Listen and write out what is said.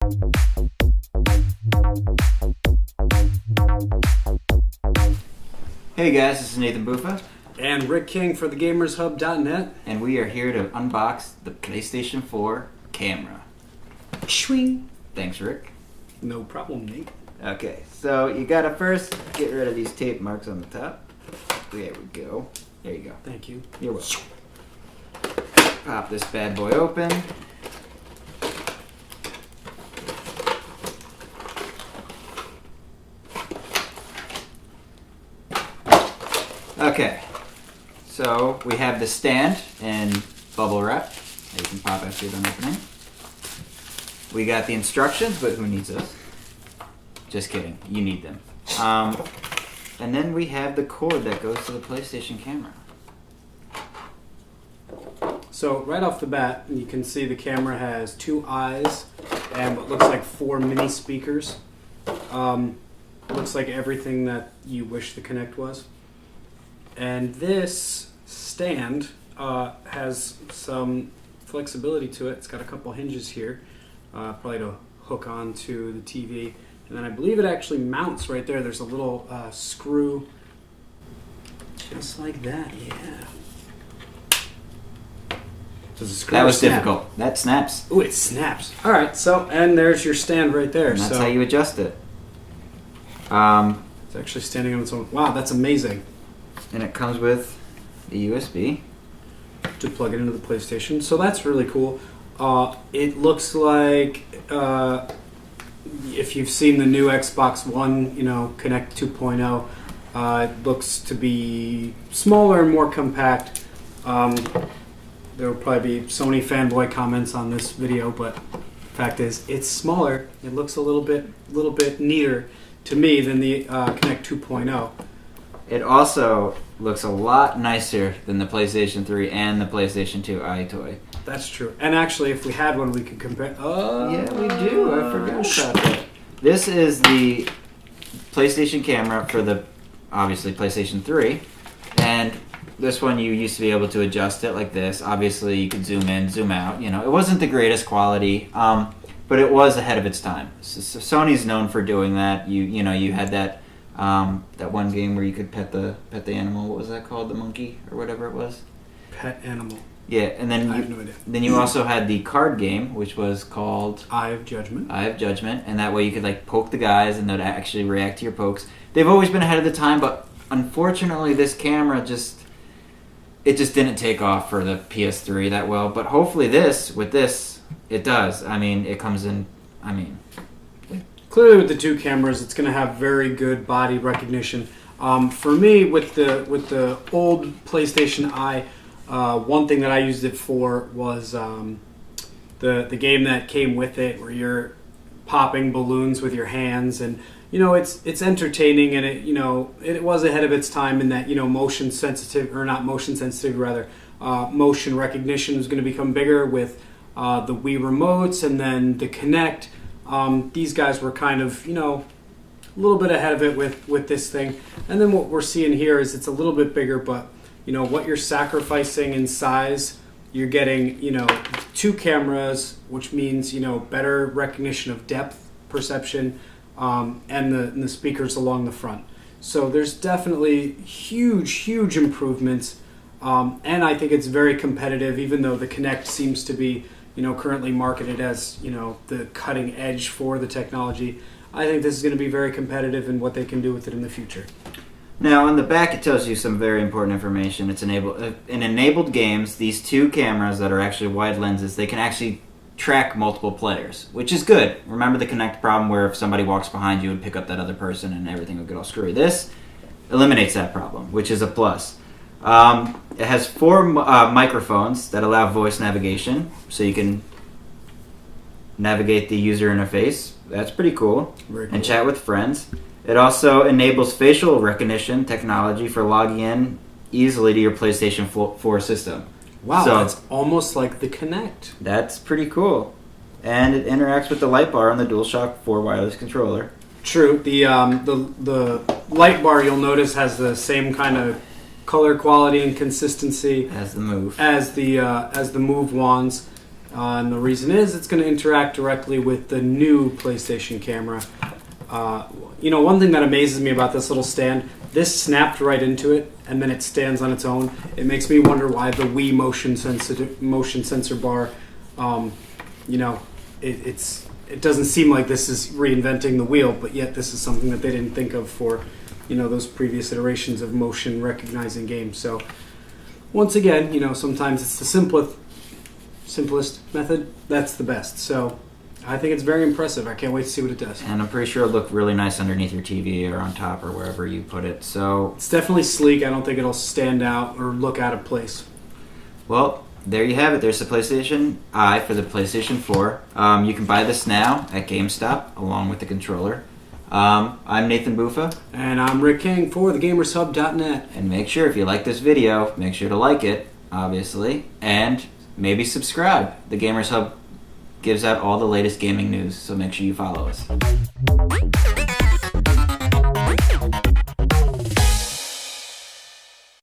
Hey guys, this is Nathan Buffa. And Rick King for TheGamersHub.net. And we are here to unbox the PlayStation 4 Camera. Swing. Thanks, Rick. No problem, Nate. Okay, so you gotta first get rid of these tape marks on the top. There we go. There you go. Thank you. You're welcome. Pop this bad boy open. Okay, so we have the stand in bubble wrap that you can pop after you're done opening. We got the instructions, but who needs those? Just kidding, you need them. And then we have the cord that goes to the PlayStation camera. So right off the bat, you can see the camera has 2 eyes and what looks like 4 mini speakers. Looks like everything that you wish the Kinect was. And this stand has some flexibility to it. It's got a couple hinges here, probably to hook onto the TV. And then I believe it actually mounts right there. There's a little screw, just like that, yeah. Does the screw That was snap? difficult. That snaps. Ooh, it snaps. All right, so, and there's your stand right there. And that's so how you adjust it. it's actually standing on its own. Wow, that's amazing. And it comes with the USB. To plug it into the PlayStation. So that's really cool. It looks like if you've seen the new Xbox One, Kinect 2.0, it looks to be smaller and more compact. There will probably be Sony fanboy comments on this video, but the fact is, it's smaller. It looks a little bit neater to me than the Kinect 2.0. It also looks a lot nicer than the PlayStation 3 and the PlayStation 2 iToy. That's true. And actually, if we had one, we could compare. Oh, Yeah, we do. I forgot about that. This is the PlayStation camera for the, obviously, PlayStation 3. And this one, you used to be able to adjust it like this. Obviously, you could zoom in, zoom out. It wasn't the greatest quality, but it was ahead of its time. So Sony's known for doing that. You had that one game where you could pet the animal. What was that called? The monkey or whatever it was. Pet animal. Yeah, and then I have no idea. Then you also had the card game, which was called Eye of Judgment. Eye of Judgment, and that way you could poke the guys, and they'd actually react to your pokes. They've always been ahead of the time, but unfortunately, this camera just didn't take off for the PS3 that well. But hopefully, with this, it does. I mean, it comes in. Clearly, with the 2 cameras, it's going to have very good body recognition. For me, with the old PlayStation Eye, one thing that I used it for was the game that came with it, where you're popping balloons with your hands, and it's entertaining, and it was ahead of its time in that motion recognition is going to become bigger with the Wii remotes, and then the Kinect. These guys were kind of, a little bit ahead of it with this thing. And then what we're seeing here is it's a little bit bigger, but, what you're sacrificing in size, you're getting, 2 cameras, which means, better recognition of depth perception, and the speakers along the front. So there's definitely huge improvements. And I think it's very competitive, even though the Kinect seems to be currently marketed as, the cutting edge for the technology. I think this is going to be very competitive in what they can do with it in the future. Now, on the back, it tells you some very important information. It's in enabled games, these 2 cameras that are actually wide lenses, they can actually track multiple players, which is good. Remember the Kinect problem where if somebody walks behind you, it would pick up that other person and everything would get all screwy. This eliminates that problem, which is a plus. It has 4 microphones that allow voice navigation, so you can navigate the user interface. That's pretty cool. Very cool. And chat with friends. It also enables facial recognition technology for logging in easily to your PlayStation 4 system. Wow, so, that's almost like the Kinect. That's pretty cool. And it interacts with the light bar on the DualShock 4 wireless controller. True. The light bar, you'll notice, has the same kind of color quality and consistency as the Move as the Move wands. And the reason is it's going to interact directly with the new PlayStation camera. One thing that amazes me about this little stand, this snapped right into it, and then it stands on its own. It makes me wonder why the Wii motion sensor bar, it doesn't seem like this is reinventing the wheel, but yet this is something that they didn't think of for, those previous iterations of motion recognizing games. So once again, sometimes it's the simplest method. That's the best. So I think it's very impressive. I can't wait to see what it does. And I'm pretty sure it'll look really nice underneath your TV or on top or wherever you put it. So it's definitely sleek. I don't think it'll stand out or look out of place. Well, there you have it. There's the PlayStation Eye for the PlayStation 4. You can buy this now at GameStop along with the controller. I'm Nathan Bufa. And I'm Rick King for TheGamersHub.net. And make sure, if you like this video, make sure to like it, obviously, and maybe subscribe. The Gamers Hub gives out all the latest gaming news, so make sure you follow us.